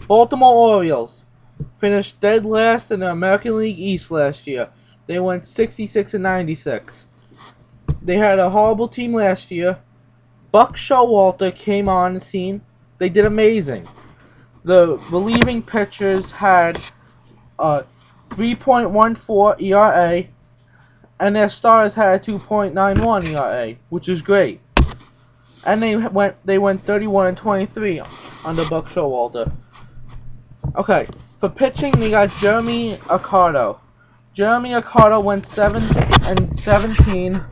Baltimore Orioles finished dead last in the American League East last year. They went 66-96. They had a horrible team last year. Buck Showalter came on the scene. They did amazing. The relieving pitchers had a 3.14 ERA, and their stars had a 2.91 ERA, which is great. And they went 31-23 under Buck Showalter. Okay, for pitching, they got Jeremy Accardo. Jeremy Accardo went 7-17.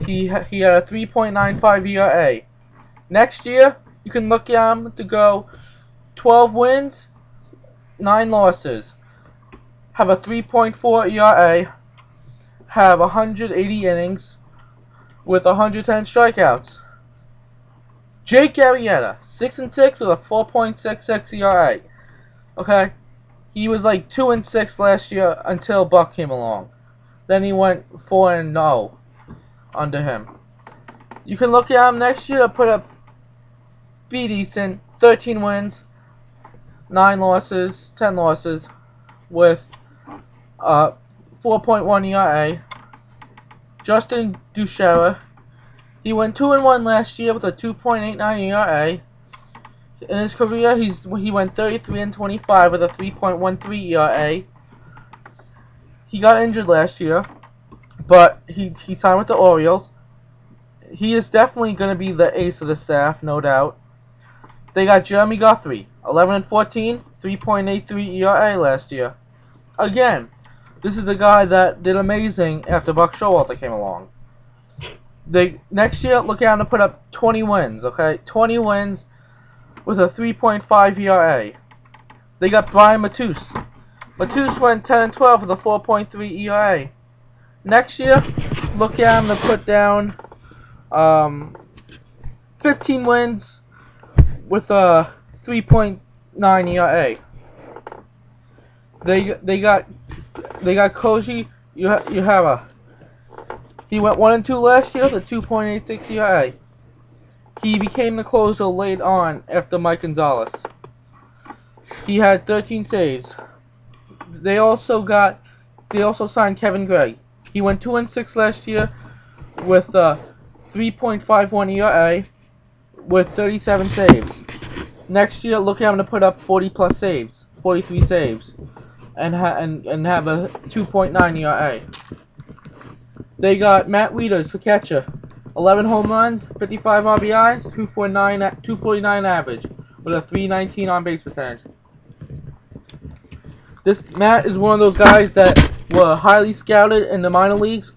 He had a 3.95 ERA. Next year, you can look at him to go 12 wins, 9 losses. Have a 3.4 ERA. Have 180 innings with 110 strikeouts. Jake Arrieta, 6-6 with a 4.66 ERA. Okay, he was like 2-6 last year until Buck came along. Then he went 4-0 under him. You can look at him next year to be decent. 13 wins, 10 losses, with 4.1 ERA. Justin Duchera, he went 2-1 last year with a 2.89 ERA. In his career, he went 33-25 with a 3.13 ERA. He got injured last year, but he signed with the Orioles. He is definitely going to be the ace of the staff, no doubt. They got Jeremy Guthrie, 11-14, 3.83 ERA last year. Again, this is a guy that did amazing after Buck Showalter came along. Next year, look at him to put up 20 wins, okay? 20 wins with a 3.5 ERA. They got Brian Matus. Matus went 10-12 with a 4.3 ERA. Next year, look at him to put down 15 wins with a 3.9 ERA. They got Koji. He went 1-2 last year with a 2.86 ERA. He became the closer late on after Mike Gonzalez. He had 13 saves. They also signed Kevin Gray. He went 2-6 last year with a 3.51 ERA with 37 saves. Next year, look at him to put up 40+ saves, 43 saves, and have a 2.9 ERA. They got Matt Wieters for catcher. 11 home runs, 55 RBIs, 249 average, with a 319 on-base percentage. This Matt is one of those guys that were highly scouted in the minor leagues.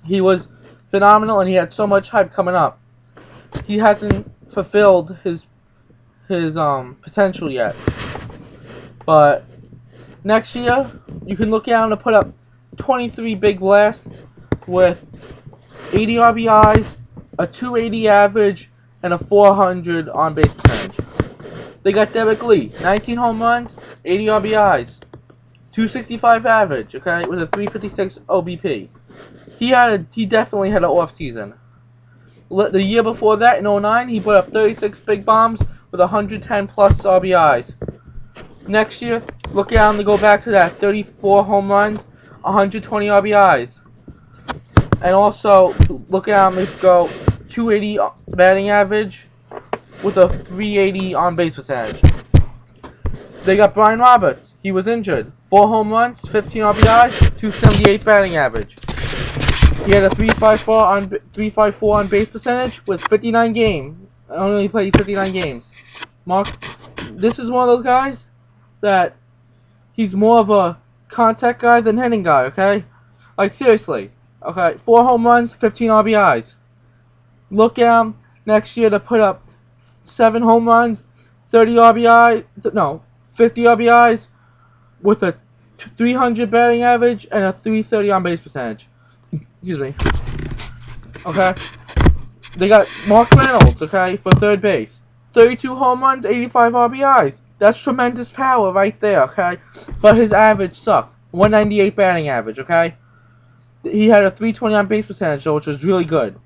He was phenomenal, and he had so much hype coming up. He hasn't fulfilled his potential yet. But next year, you can look at him to put up 23 big blasts with 80 RBIs, a 280 average, and a 400 on-base percentage. They got Derek Lee, 19 home runs, 80 RBIs, 265 average, okay, with a 356 OBP. He definitely had an off season. The year before that, in 09, he put up 36 big bombs with 110+ RBIs. Next year, look at him to go back to that, 34 home runs, 120 RBIs. And also, look at him to go 280 batting average with a 380 on-base percentage. They got Brian Roberts. He was injured. 4 home runs, 15 RBIs, 278 batting average. He had a 354 on-base percentage with 59 games. Only played 59 games. This is one of those guys that he's more of a contact guy than hitting guy, okay? Like, seriously. Okay, 4 home runs, 15 RBIs. Look at him next year to put up 7 home runs, 50 RBIs with a 300 batting average and a 330 on-base percentage. Excuse me. Okay. They got Mark Reynolds, okay, for third base. 32 home runs, 85 RBIs. That's tremendous power right there, okay? But his average sucked. 198 batting average, okay? He had a 320 on base percentage, which was really good.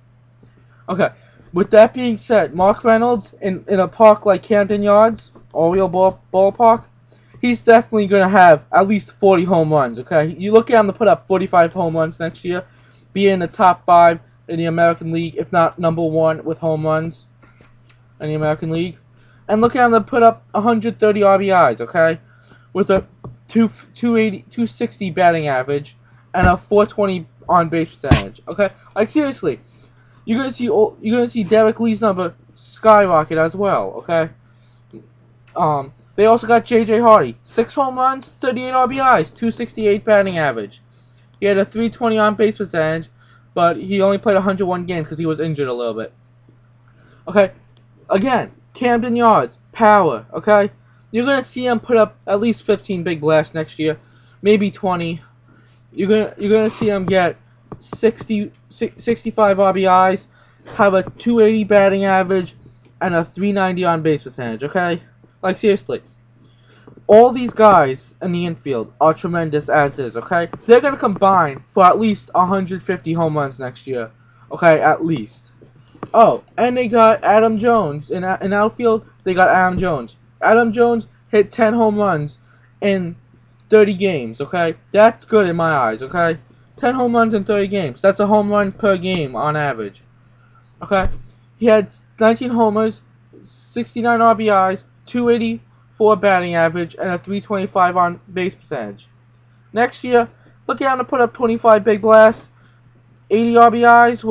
Okay, with that being said, Mark Reynolds in a park like Camden Yards, ballpark, he's definitely going to have at least 40 home runs, okay? You look at him to put up 45 home runs next year, be in the top 5 in the American League, if not #1 with home runs in the American League. And look at him to put up 130 RBIs, okay? With a 260 batting average and a 420 on base percentage, okay? Like seriously, you're gonna see Derek Lee's number skyrocket as well, okay? They also got J.J. Hardy, 6 home runs, 38 RBIs, 268 batting average. He had a 320 on base percentage, but he only played 101 games because he was injured a little bit. Okay, again, Camden Yards, power, okay? You're going to see him put up at least 15 big blasts next year, maybe 20. You're gonna see him get 65 RBIs, have a 280 batting average, and a 390 on base percentage, okay? Like, seriously. All these guys in the infield are tremendous as is, okay? They're going to combine for at least 150 home runs next year, okay? At least. Oh, and they got Adam Jones. In outfield, they got Adam Jones. Adam Jones hit 10 home runs in 30 games, okay? That's good in my eyes, okay? 10 home runs in 30 games. That's a home run per game on average, okay? He had 19 homers, 69 RBIs, 284 batting average, and a 325 on base percentage. Next year, look at him to put up 25 big blasts, 80 RBIs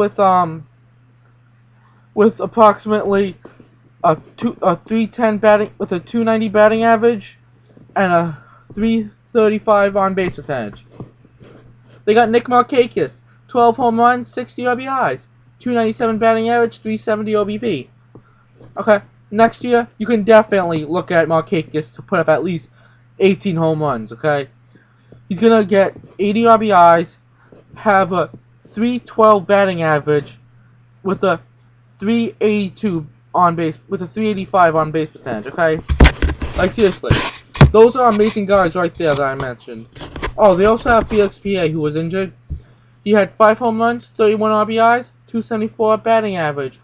with approximately a 310 batting with a 290 batting average and a 335 on base percentage. They got Nick Markakis, 12 home runs, 60 RBIs, 297 batting average, 370 OBP. Okay, next year you can definitely look at Markakis to put up at least 18 home runs. Okay, he's gonna get 80 RBIs, have a 312 batting average, with a 382 on base, with a 385 on base percentage. Okay, like seriously, those are amazing guys right there that I mentioned. Oh, they also have Felix PA, who was injured. He had 5 home runs, 31 RBIs, 274 batting average,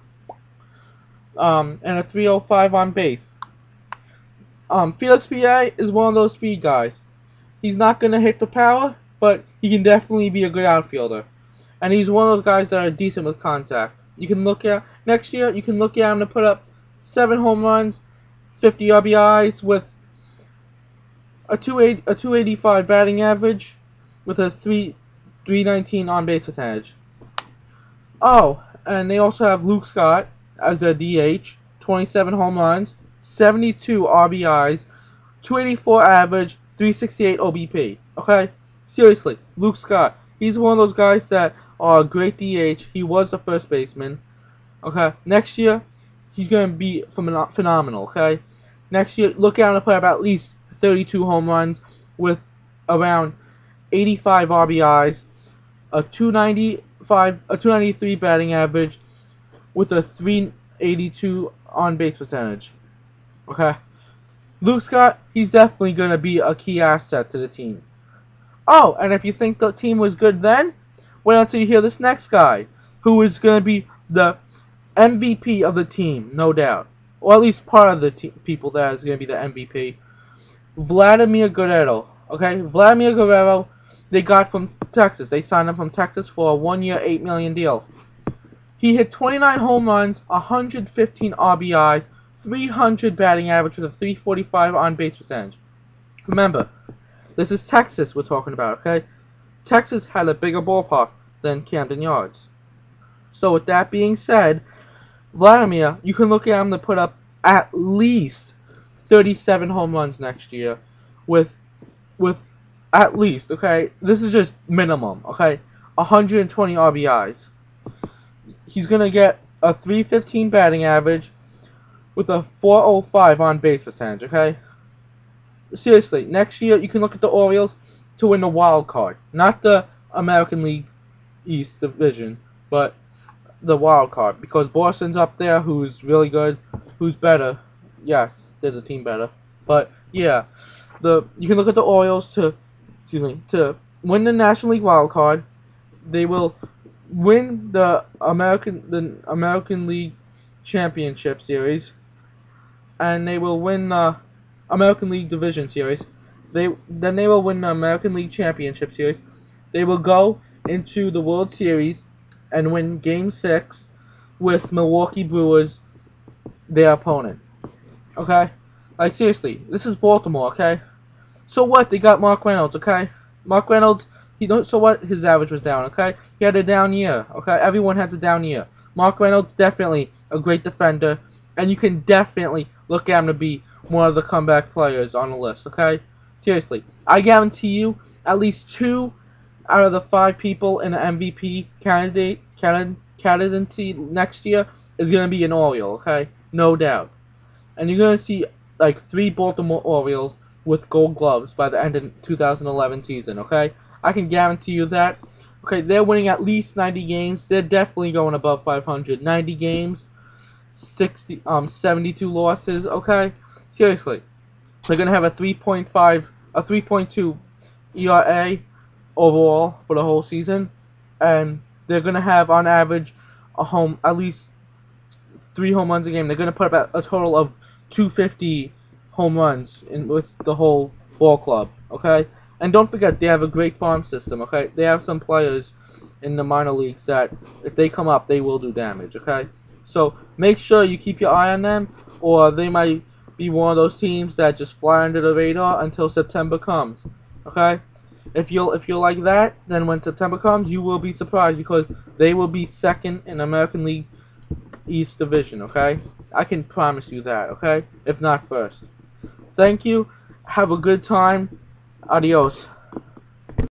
and a 305 on base. Felix PA is one of those speed guys. He's not gonna hit the power, but he can definitely be a good outfielder. And he's one of those guys that are decent with contact. You can look at next year. You can look at him to put up 7 home runs, 50 RBIs with a 285 batting average, with a 319 on base percentage. Oh, and they also have Luke Scott as a DH, 27 home runs, 72 RBIs, 284 average, 368 OBP. Okay, seriously, Luke Scott. He's one of those guys that are a great DH. He was the first baseman. Okay, next year he's gonna be phenomenal. Okay, next year look out to put up at least 32 home runs with around 85 RBIs, a 293 batting average, with a 382 on base percentage. Okay, Luke Scott, he's definitely gonna be a key asset to the team. Oh, and if you think the team was good then, wait until you hear this next guy, who is gonna be the MVP of the team, no doubt, or at least part of the people that is gonna be the MVP. Vladimir Guerrero. Okay, Vladimir Guerrero, they got from Texas. They signed him from Texas for a 1-year, $8 million deal. He hit 29 home runs, 115 RBIs, 300 batting average with a 345 on base percentage. Remember, this is Texas we're talking about, okay? Texas had a bigger ballpark than Camden Yards. So with that being said, Vladimir, you can look at him to put up at least 37 home runs next year with at least, okay? This is just minimum, okay? 120 RBIs. He's going to get a 315 batting average with a 405 on base percentage, okay? Seriously, next year you can look at the Orioles to win the wild card. Not the American League East division, but the wild card, because Boston's up there, who's really good, who's better. Yes, there's a team better, but yeah, you can look at the Orioles to win the National League wild card. They will win the American League Championship Series, and they will win American League Division Series. Then they will win the American League Championship Series. They will go into the World Series and win Game 6 with Milwaukee Brewers, their opponent. Okay? Like, seriously, this is Baltimore, okay? So what? They got Mark Reynolds, okay? Mark Reynolds, so what? His average was down, okay? He had a down year, okay? Everyone has a down year. Mark Reynolds, definitely a great defender, and you can definitely look at him to be one of the comeback players on the list, okay? Seriously, I guarantee you at least 2 out of the 5 people in the MVP candidacy next year is going to be an Oriole, okay? No doubt. And you're going to see like 3 Baltimore Orioles with gold gloves by the end of 2011 season, okay? I can guarantee you that. Okay, they're winning at least 90 games. They're definitely going above 500. 90 games, 72 losses, okay? Seriously. They're going to have a 3.5, a 3.2 ERA overall for the whole season, and they're going to have on average at least 3 home runs a game. They're going to put up a total of 250 home runs with the whole ball club, okay? And don't forget, they have a great farm system, okay? They have some players in the minor leagues that, if they come up, they will do damage, okay? So make sure you keep your eye on them, or they might be one of those teams that just fly under the radar until September comes, okay? If you're like that, then when September comes, you will be surprised because they will be second in American League East Division, okay? I can promise you that, okay? If not first. Thank you. Have a good time. Adios.